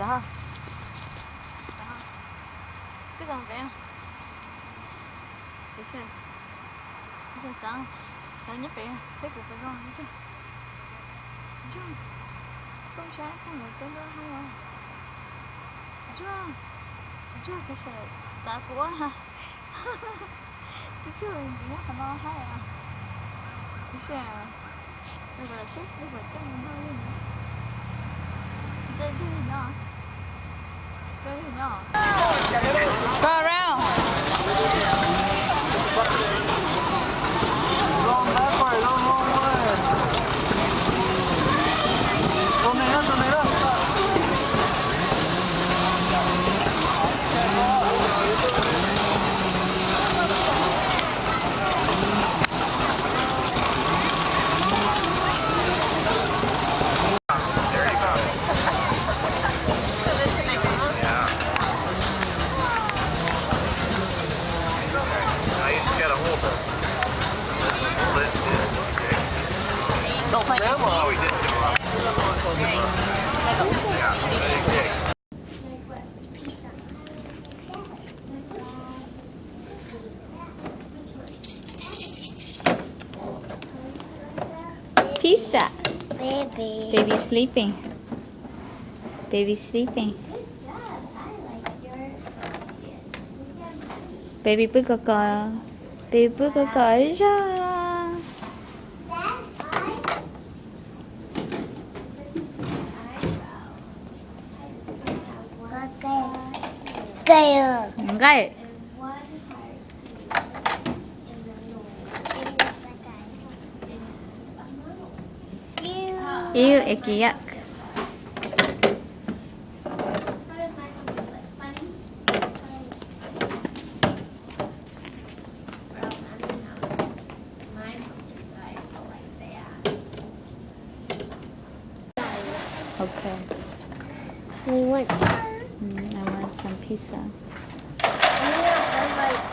pizza ha. 뜨거운 거야? Thấy chưa? Thấy chưa trắng? Trắng nhất vậy, thấy cục phải ngon, thấy chưa? Thấy chưa? Không trái, không nổi tên đó không à? Thấy chưa? Thấy chưa? Thấy chưa? Giá của ha. Thấy chưa? Nhớ thằng nó hay à? Thấy chưa? Đây gọi là sếp, đây gọi là chân hơi lên nữa. Đây cái gì nhỏ? Cái gì nhỏ? Go around. Long that way, long way. Chỗ này đó, chỗ này đó. Don't play Nếu mà Pizza. Baby. Baby sleeping. Baby sleeping. Baby bữa cờ cờ. Baby bữa cờ cờ ra. Cây à. Gai. Ew, icky yuck. Okay. We went. I want some pizza. Yeah,